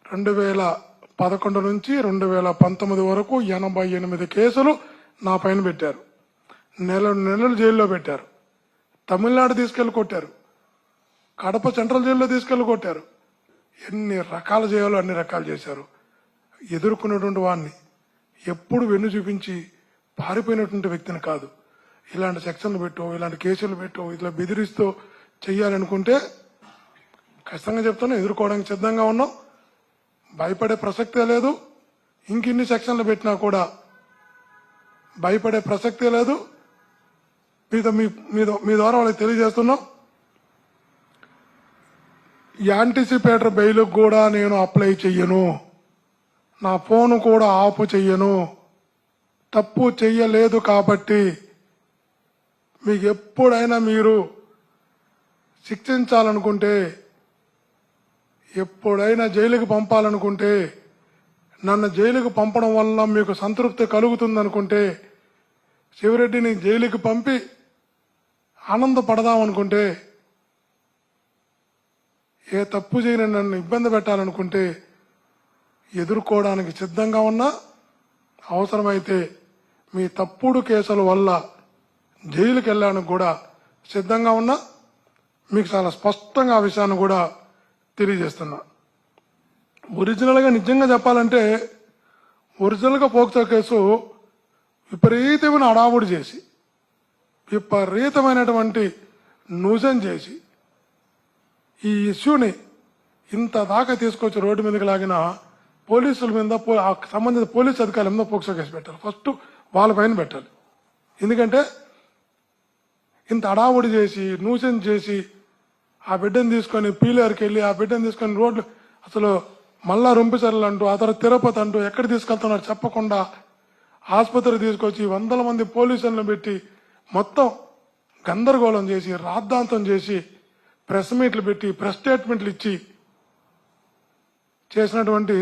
2011 నుంచి 2019 వరకు 88 కేసులు నా పైన పెట్టారు. నెలలు జైల్లో పెట్టారు. తమిళనాడు తీసుకెళ్లి కొట్టారు. కడప సెంట్రల్ జైల్లో తీసుకెళ్లి కొట్టారు. ఎన్ని రకాలు చేయాలో అన్ని రకాలు చేశారు. ఎదుర్కొన్నటువంటి వాడిని ఎప్పుడు వెన్ను చూపించి పారిపోయినటువంటి వ్యక్తిని కాదు. ఇలాంటి సెక్షన్లు పెట్టో, ఇలాంటి కేసులు పెట్టో, ఇట్లా బెదిరిస్తూ చెయ్యాలనుకుంటే ఖచ్చితంగా చెప్తాను, ఎదుర్కోవడానికి సిద్ధంగా ఉన్నాం. భయపడే ప్రసక్తే లేదు. ఇంకిన్ని సెక్షన్లు పెట్టినా కూడా భయపడే ప్రసక్తే లేదు. మీ ద్వారా వాళ్ళకి తెలియజేస్తున్నాం, యాంటిసిపేటర్ బెయిల్ కూడా నేను అప్లై చెయ్యను. నా ఫోన్ కూడా ఆఫ్ చెయ్యను. తప్పు చెయ్యలేదు కాబట్టి మీకు ఎప్పుడైనా మీరు శిక్షించాలనుకుంటే, ఎప్పుడైనా జైలుకి పంపాలనుకుంటే, నన్ను జైలుకు పంపడం వల్ల మీకు సంతృప్తి కలుగుతుందనుకుంటే, శివరెడ్డిని జైలుకి పంపి ఆనందపడదామనుకుంటే, ఏ తప్పు చేయని నన్ను ఇబ్బంది పెట్టాలనుకుంటే ఎదుర్కోవడానికి సిద్ధంగా ఉన్నా, అవసరమైతే మీ తప్పుడు కేసుల వల్ల జైలుకి వెళ్ళడానికి కూడా సిద్ధంగా ఉన్నా. మీకు చాలా స్పష్టంగా ఆ విషయాన్ని కూడా తెలియజేస్తున్నా. ఒరిజినల్గా నిజంగా చెప్పాలంటే, ఒరిజినల్గా పోక్సో కేసు విపరీతమైన అడావుడి చేసి, విపరీతమైనటువంటి న్యూసెన్స్ చేసి, ఈ ఇష్యూని ఇంత దాకా తీసుకొచ్చి రోడ్డు మీదకి లాగిన పోలీసుల మీద, సంబంధిత పోలీసు అధికారుల మీద పోక్సో కేసు పెట్టాలి. ఫస్ట్ వాళ్ళ పైన పెట్టాలి. ఎందుకంటే ఇంత అడావుడి చేసి, న్యూసెన్స్ చేసి, ఆ బిడ్డను తీసుకొని పీలేరుకి వెళ్ళి, ఆ బిడ్డను తీసుకొని రోడ్లు అసలు మళ్ళా రొంపిసర్లు అంటూ, ఆ తర్వాత తిరుపతి అంటూ, ఎక్కడ తీసుకెళ్తున్నారు చెప్పకుండా ఆసుపత్రి తీసుకొచ్చి 100 మంది పోలీసులను పెట్టి మొత్తం గందరగోళం చేసి, రాద్ధాంతం చేసి, ప్రెస్ మీట్లు పెట్టి, ప్రెస్ స్టేట్మెంట్లు ఇచ్చి చేసినటువంటి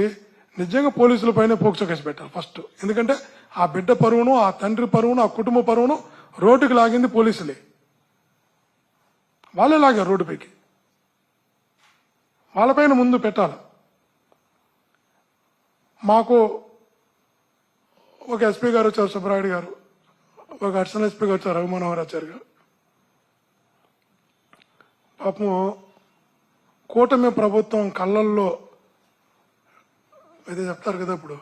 నిజంగా పోలీసుల పైన పోక్సో కేసు పెట్టాలి ఫస్ట్. ఎందుకంటే ఆ బిడ్డ పరువును, ఆ తండ్రి పరువును, ఆ కుటుంబ పరువును రోడ్డుకి లాగింది పోలీసులే. వాళ్ళే లాగారు రోడ్డుపైకి. వాళ్ళపైన ముందు పెట్టాలి. మాకు ఒక ఎస్పీ గారు వచ్చారు, సుబ్బరాయుడు గారు, ఒక అడిషనల్ ఎస్పీ గారు వచ్చారు, రఘుమనోహరాచారి గారు. పాపం కూటమి ప్రభుత్వం కళ్ళల్లో అయితే చెప్తారు కదా, ఇప్పుడు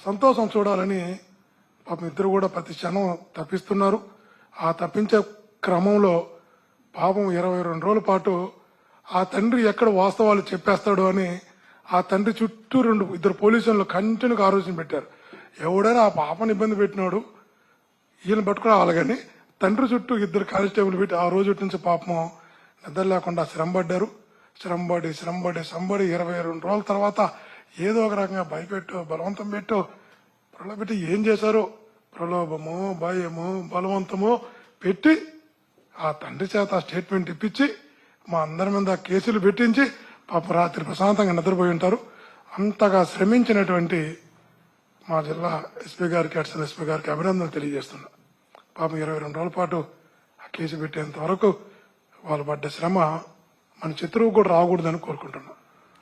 సంతోషం చూడాలని పాపం ఇద్దరు కూడా ప్రతి క్షణం తప్పిస్తున్నారు. ఆ తప్పించే క్రమంలో పాపం 22 రోజుల పాటు ఆ తండ్రి ఎక్కడ వాస్తవాలు చెప్పేస్తాడు అని ఆ తండ్రి చుట్టూ 2 పోలీసులు కంటిన్యూగా ఆలోచన పెట్టారు. ఎవడైనా ఆ పాపను ఇబ్బంది పెట్టినాడు, ఈయన పట్టుకురావాలి. కానీ తండ్రి చుట్టూ 2 కానిస్టేబుల్ పెట్టి ఆ రోజు నుంచి పాపం నిద్ర లేకుండా శ్రమపడ్డారు. శ్రమపడి 22 రోజుల తర్వాత ఏదో ఒక రకంగా భయపెట్టో, బలవంతం పెట్టో, ప్రలోభపెట్టి ఏం చేశారో, ప్రలోభమో, భయమో, బలవంతమో పెట్టి ఆ తండ్రి చేత స్టేట్మెంట్ ఇప్పించి మా అందరి మీద కేసులు పెట్టించి పాప రాత్రి ప్రశాంతంగా నిద్రపోయి ఉంటారు. అంతగా శ్రమించినటువంటి మా జిల్లా ఎస్పీ గారికి, అడిషనల్ ఎస్పీ గారికి అభినందనలు తెలియజేస్తున్నా. పాపం 22 రోజుల పాటు ఆ కేసు పెట్టేంత వరకు వాళ్ళు పడ్డ శ్రమ మన చిత్రువు కూడా రాకూడదని కోరుకుంటున్నా.